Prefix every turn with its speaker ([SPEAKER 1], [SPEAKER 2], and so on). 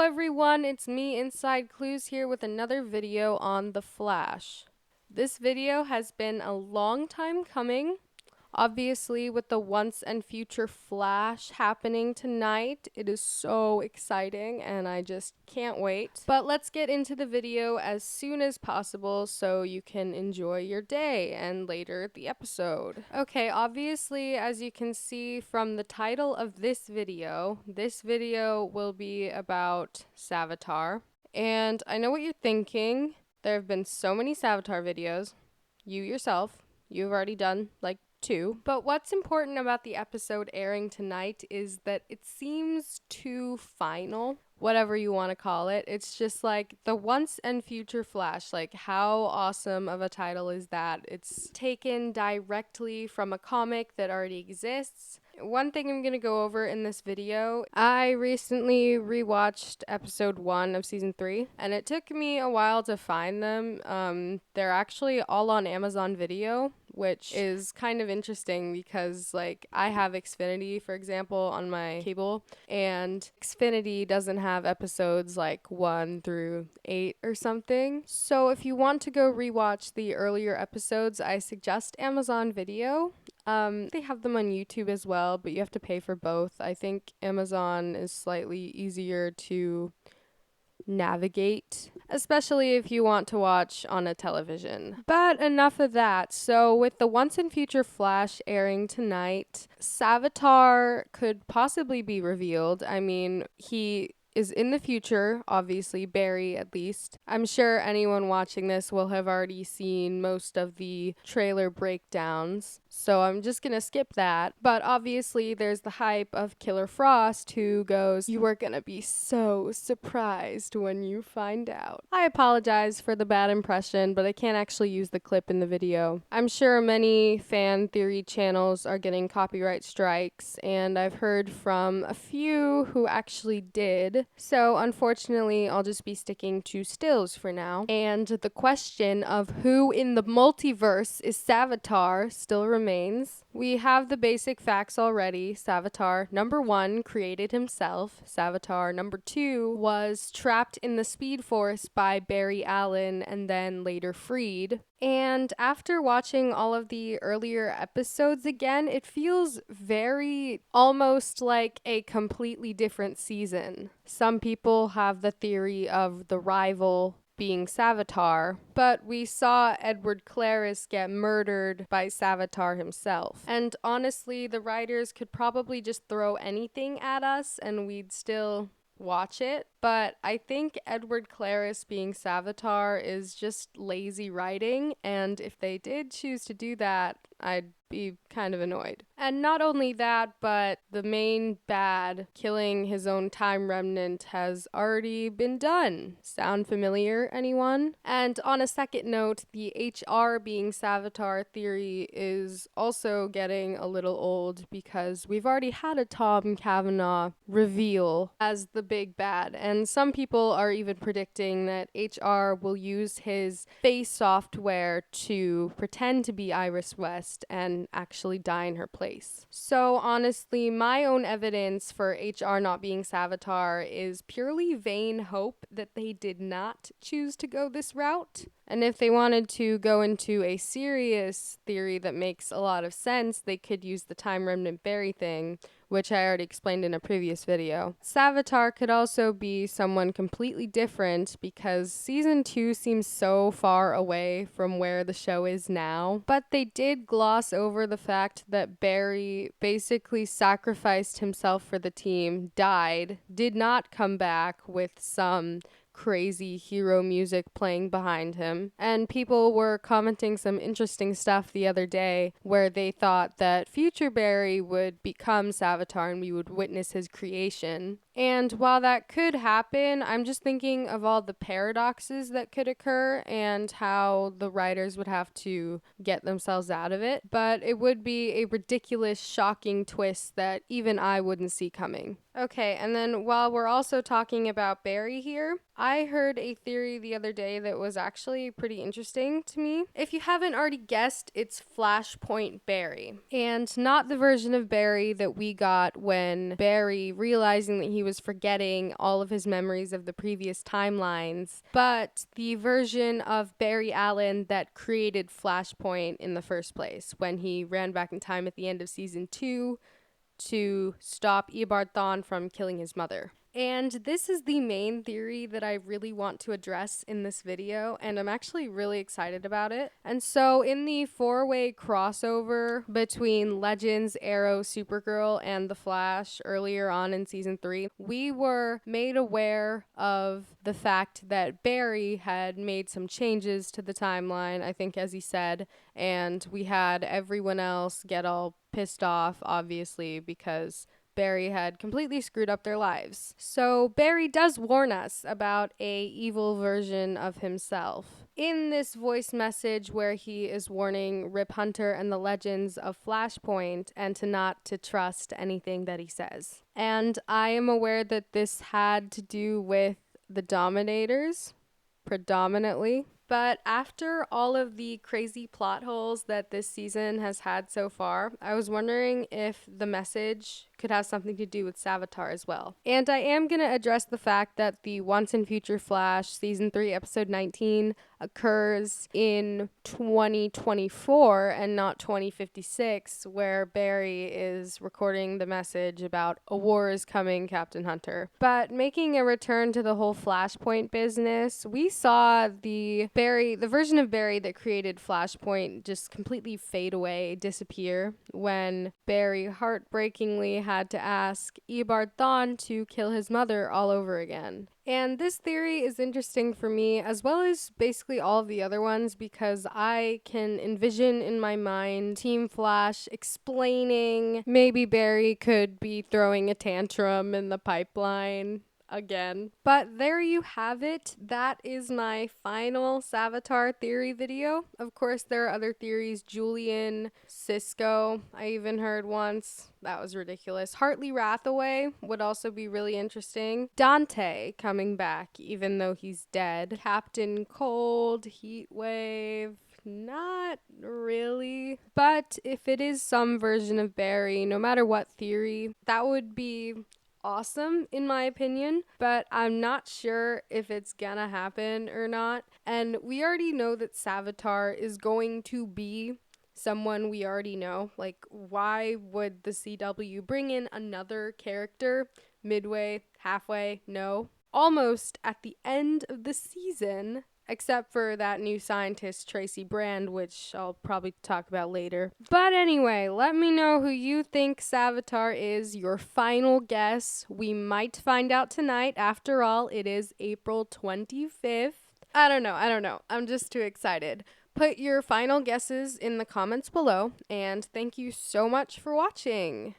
[SPEAKER 1] everyone, it's me, Inside Clues, here with another video on The Flash. This video has been a long time coming. Obviously, with the Once and Future Flash happening tonight, it is so exciting and I just can't wait. But let's get into the video as soon as possible so you can enjoy your day and later the episode. Okay, obviously, as you can see from the title of this video will be about Savitar. And I know what you're thinking. There have been so many Savitar videos. You yourself, you've already done like 2. But what's important about the episode airing tonight is that it seems too final, whatever you want to call it. It's just like the Once and Future Flash. Like, how awesome of a title is that? It's taken directly from a comic that already exists. One thing I'm going to go over in this video, I recently rewatched episode 1 of season 3, and it took me a while to find them. They're actually all on Amazon Video, which is kind of interesting because, like, I have Xfinity, for example, on my cable, and Xfinity doesn't have episodes like 1 through 8 or something. So if you want to go rewatch the earlier episodes, I suggest Amazon Video. They have them on YouTube as well, but you have to pay for both. I think Amazon is slightly easier to navigate, especially if you want to watch on a television. But enough of that. So with the Once and Future Flash airing tonight, Savitar could possibly be revealed. I mean, he is in the future, obviously, Barry at least. I'm sure anyone watching this will have already seen most of the trailer breakdowns, so I'm just gonna skip that. But obviously there's the hype of Killer Frost, who goes, "You are gonna be so surprised when you find out." I apologize for the bad impression, but I can't actually use the clip in the video. I'm sure many fan theory channels are getting copyright strikes, and I've heard from a few who actually did. So unfortunately, I'll just be sticking to stills for now. And the question of who in the multiverse is Savitar still remains. We have the basic facts already. Savitar, number 1, created himself. Savitar, number 2, was trapped in the Speed Force by Barry Allen and then later freed. And after watching all of the earlier episodes again, it feels very almost like a completely different season. Some people have the theory of the rival being Savitar, but we saw Edward Claris get murdered by Savitar himself. And honestly, the writers could probably just throw anything at us and we'd still watch it. But I think Edward Claris being Savitar is just lazy writing, and if they did choose to do that, I'd be kind of annoyed. And not only that, but the main bad, killing his own time remnant, has already been done. Sound familiar, anyone? And on a second note, the HR being Savitar theory is also getting a little old because we've already had a Tom Cavanaugh reveal as the big bad, and some people are even predicting that HR will use his face software to pretend to be Iris West and actually die in her place. So honestly, my own evidence for HR not being Savitar is purely vain hope that they did not choose to go this route. And if they wanted to go into a serious theory that makes a lot of sense, they could use the Time Remnant Barry thing, which I already explained in a previous video. Savitar could also be someone completely different because season 2 seems so far away from where the show is now. But they did gloss over the fact that Barry basically sacrificed himself for the team, died, did not come back with some crazy hero music playing behind him. And people were commenting some interesting stuff the other day where they thought that future Barry would become Savitar and we would witness his creation. And while that could happen, I'm just thinking of all the paradoxes that could occur and how the writers would have to get themselves out of it. But it would be a ridiculous, shocking twist that even I wouldn't see coming. Okay, and then while we're also talking about Barry here, I heard a theory the other day that was actually pretty interesting to me. If you haven't already guessed, it's Flashpoint Barry. And not the version of Barry that we got when Barry, realizing that he was forgetting all of his memories of the previous timelines, but the version of Barry Allen that created Flashpoint in the first place when he ran back in time at the end of season 2 to stop Eobard Thawne from killing his mother. And this is the main theory that I really want to address in this video, and I'm actually really excited about it. And so in the 4-way crossover between Legends, Arrow, Supergirl, and The Flash earlier on in season 3, we were made aware of the fact that Barry had made some changes to the timeline, I think as he said, and we had everyone else get all pissed off, obviously, because Barry had completely screwed up their lives. So Barry does warn us about a evil version of himself. In this voice message where he is warning Rip Hunter and the Legends of Flashpoint and to not to trust anything that he says. And I am aware that this had to do with the Dominators, predominantly. But after all of the crazy plot holes that this season has had so far, I was wondering if the message could have something to do with Savitar as well. And I am going to address the fact that the Once and Future Flash Season 3 Episode 19 occurs in 2024 and not 2056, where Barry is recording the message about a war is coming, Captain Hunter. But making a return to the whole Flashpoint business, we saw the version of Barry that created Flashpoint just completely fade away, disappear, when Barry heartbreakingly had to ask Eobard Thawne to kill his mother all over again. And this theory is interesting for me, as well as basically all of the other ones, because I can envision in my mind Team Flash explaining maybe Barry could be throwing a tantrum in the pipeline again. But there you have it. That is my final Savitar theory video. Of course, there are other theories. Julian, Cisco, I even heard once. That was ridiculous. Hartley Rathaway would also be really interesting. Dante coming back, even though he's dead. Captain Cold, Heatwave. Not really. But if it is some version of Barry, no matter what theory, that would be awesome in my opinion, but I'm not sure if it's gonna happen or not. And we already know that Savitar is going to be someone we already know. Like, why would the CW bring in another character midway, halfway? No. Almost at the end of the season, except for that new scientist, Tracy Brand, which I'll probably talk about later. But anyway, let me know who you think Savitar is, your final guess. We might find out tonight. After all, it is April 25th. I don't know. I'm just too excited. Put your final guesses in the comments below, and thank you so much for watching.